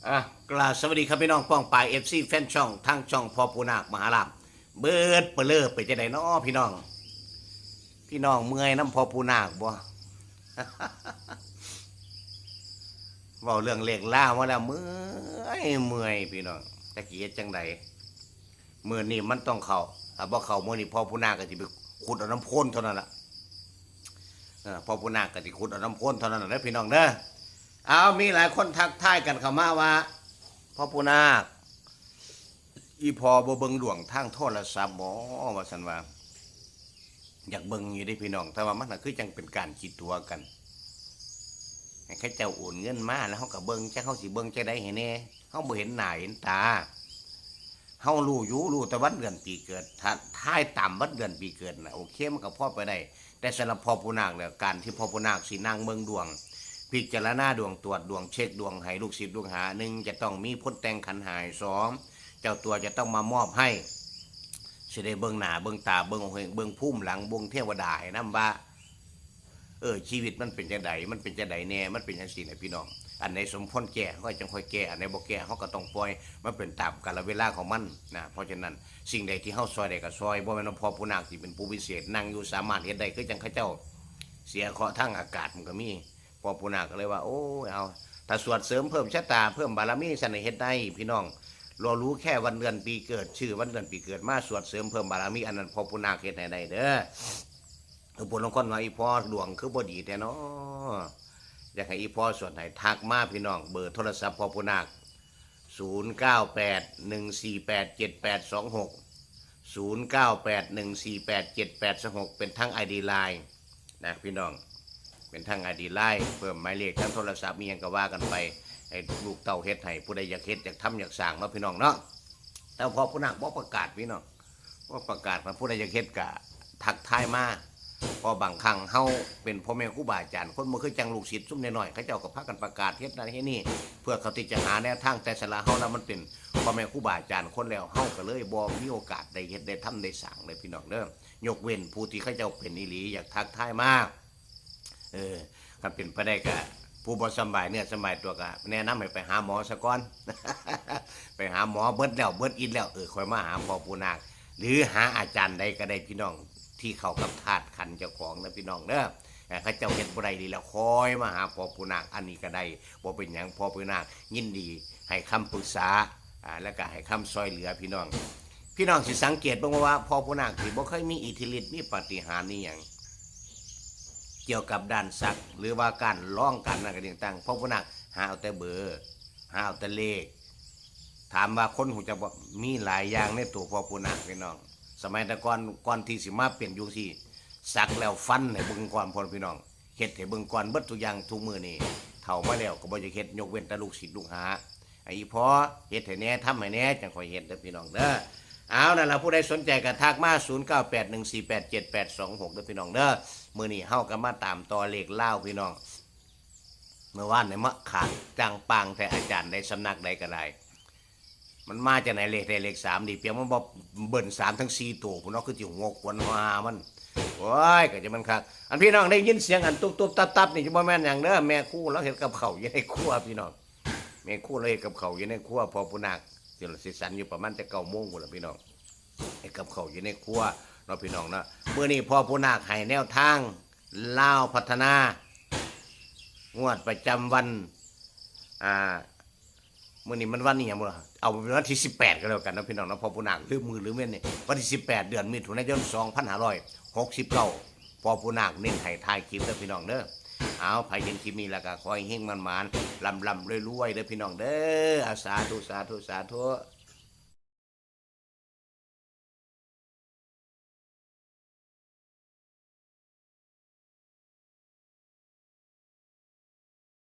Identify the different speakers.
Speaker 1: อ่ะกราบสวัสดีครับพี่น้องป้องปายFCแฟนช่องทั้งช่องพ่อปูนาคมหาลาภเบิดเปเลิไปจะได้น้อพี่น้องเมื่อยน้ำพ่อปูนาคบ่เว้าเรื่องเลขล่ามาแล้วเมื่อยพี่น้องตะกี้เฮ็ดจังไดมื้อนี้มันต้องเข้าถ้าบ่เข้ามื้อนี้พ่อปูนาคก็สิไปขุดเอาน้ำพ่นเท่านั้นล่ะพ่อปูนาคก็สิขุดเอาน้ำพ่นเท่านั้นเด้อพี่น้องเด้อเอามีหลายคนทักทายกันเข้ามาว่าพ่อปูนาคอีพอบ่เบิ่งดวงทางโทรศัพท์บ่ว่าซั่นว่าอยากเบิ่งอยู่ได้พี่น้องแต่ว่ามันน่ะคือจังเป็นการคิดตัวกันให้เขาเจ้าโอนเงินมาแล้วเฮาก็เบิ่งจักเฮาสิเบิ่งจังได๋ให้แน่เฮาบ่เห็นหน้าเห็นตาเฮารู้แต่วันเดือนปีเกิดถ้าทายตามวันเดือนปีเกิดน่ะโอเคมันก็พอไปได้แต่สำหรับพ่อปูนาคแล้วการที่พ่อปูนาคสินั่งเบิ่งดวงพิจารณาดวงตรวจดวงเช็คดวงให้ลูกศิษย์ลูกหา1จะต้องมีพ้นแต่งขันหาย2เจ้าตัวจะต้องมามอบให้สิได้เบิ่งหน้าเบิ่งตาเบิ่งหูเบิ่งภูมิหลังเบิ่งเทวดาให้นำว่าชีวิตมันเป็นจังไดมันเป็นจังไดแน่มันเป็นจังซี่นะพี่น้องอันไหนสมควรแก้ก็จังค่อยแก้อันไหนบ่แก้เฮาก็ต้องปล่อยมันเป็นตามกาลเวลาของมันนะเพราะฉะนั้นสิ่งใดที่เฮาซอยได้ก็ซอยบ่แม่นว่าพ่อปูนาคสิเป็นผู้พิเศษนั่งอยู่สามารถเฮ็ดได้คือจังเขาเจ้าเสียเคราะห์ทางอากาศมันก็มีพ่อปูนาคก็เลยว่าโอ้ยเอาถ้าสวดเสริมเพิ่มชะตาเพิ่มบารมีสั่นเฮ็ดได้พี่น้องรอรู้แค่วันเดือนปีเกิดชื่อวันเดือนปีเกิดมาสวดเสริมเพิ่มบารมีอันนั้นพ่อปูนาคเฮ็ดให้ได้เด้อผู้ลางคนว่าอีพ่อดวงคือบ่ดีแต่เนาะอยากให้อีพ่อสวดให้ทักมาพี่น้องเบอร์โทรศัพท์พ่อปูนาค0981487826 0981487826เป็นทั้ง ID Line นะพี่น้องเป็นทั้ง ID Line เพิ่มหมายเลขทั้งโทรศัพท์มีหยังก็ว่ากันไปให้ลูกเต้าเฮ็ดให้ผู้ใดอยากเฮ็ดอยากทำอยากสร้างมาพี่น้องเนาะแต่พอปูนาคบ่ประกาศพี่น้องบ่ประกาศว่าผู้ใดอยากเฮ็ดก็ทักทายมาพอบางครั้งเฮาเป็นพ่อแม่ครูบาอาจารย์คนบ่คือจังลูกศิษย์ซุ่มน้อยๆเขาเจ้าก็พากันประกาศเฮ็ดนั่นเฮ็ดนี่เพื่อเขาที่จะหาแนวทางแต่สละเฮาแล้วมันเป็นพ่อแม่ครูบาอาจารย์คนแล้วเฮาก็เลยบ่มีโอกาสได้เฮ็ดได้ทำได้สร้างเลยพี่น้องเด้อยกเว้นผู้ที่เขาเจ้าเป็นอีหลีอยากทักทายมาคันเป็นไปได้ก็ผู้บ่สบายเนี่ยสบายตัวก็แนะนำให้ไปหาหมอซะก่อน ไปหาหมอเบิดแล้วเบิดอินแล้วค่อยมาหาพ่อปูนาคหรือหาอาจารย์ใดก็ได้พี่น้องที่เข้ากับธาตุขันเจ้าของนะพี่น้องเด้อเขาเจ้าเฮ็ดบ่ได้ดีแล้วคอยมาหาพ่อปูนาคอันนี้ก็ได้บ่เป็นหยังพ่อปูนาคยินดีให้คำปรึกษาแล้วก็ให้คำช่วยเหลือพี่น้องสิสังเกตบ้างว่าพ่อปูนาคสิบ่เคยมีอิทธิฤทธิ์มีปาฏิหาริย์นี่หยังเกี่ยวกับด้านศักดิ์หรือว่าการร้องกันอะไรต่างๆพ่อปูนาคหาเอาแต่เบอร์หาเอาแต่เลขถามว่าคนหูจะบอกมีหลายอย่างในตัวพ่อปูนาคพี่น้องสมัยแต่ก่อนที่สิมาเปลี่ยนยุคที่สักแล้วฟันให้เบิ่งก่อนพ่อพี่น้องเฮ็ดให้เบิ่งก่อนเบิดทุกอย่างทุกมื้อนี่เฒ่ามาแล้วก็บ่จะเฮ็ดยกเว้นแต่ลูกศิษย์ลูกหาไอ้พอเฮ็ดให้แน่ทำให้แน่จังค่อยเฮ็ดเด้อพี่น้องเด้อเอานั่นล่ะผู้ใดสนใจก็ทักมา0981487826เด้อพี่น้องเด้อมื้อนี้เฮาก็มาตามต่อเลขลาวพี่น้องเมื่อวานเนี่ยมะขาดจังปังแต่อาจารย์ได้สำนักใดก็ได้มันมาจากไหนเลข3ดิเปียงมันบ่เบิ่น3ทั้ง4ตัวพุ่นเนาะคือสิงกวนหามันโอ้ยก็จะมันคักอันพี่น้องได้ยินเสียงอันตุ๊บๆตับๆนี่จะบ่แม่นหยังเด้อแม่ครูแล้วเฮ็ดกับข้าวอยู่ในครัวพี่น้องแม่ครูแล้วเฮ็ดกับข้าวอยู่ในครัวพอปูนาคสิสันอยู่ประมาณจะ9:00 นพุ่นล่ะพี่น้องเฮ็ดกับข้าวอยู่ในครัวเนาะพี่น้องเนาะมื้อนี้พ่อปูนาคให้แนวทางลาวพัฒนางวดประจำวันมื้อนี้มันวันนี้หยังบ่เอาเป็นวันที่18ก็แล้วกันนะพี่น้องเนาะพ่อปูนาคลืมมือลืมเว้นนี่วันที่18เดือนมิถุนายน2569พ่อปูนาคเน้นให้ถ่ายคลิปเด้อพี่น้องเด้อเอาไผเห็นคลิปนี้แล้วก็ขอให้เฮงมันๆลำๆรวยๆเด้อพี่น้องเด้อสาธุ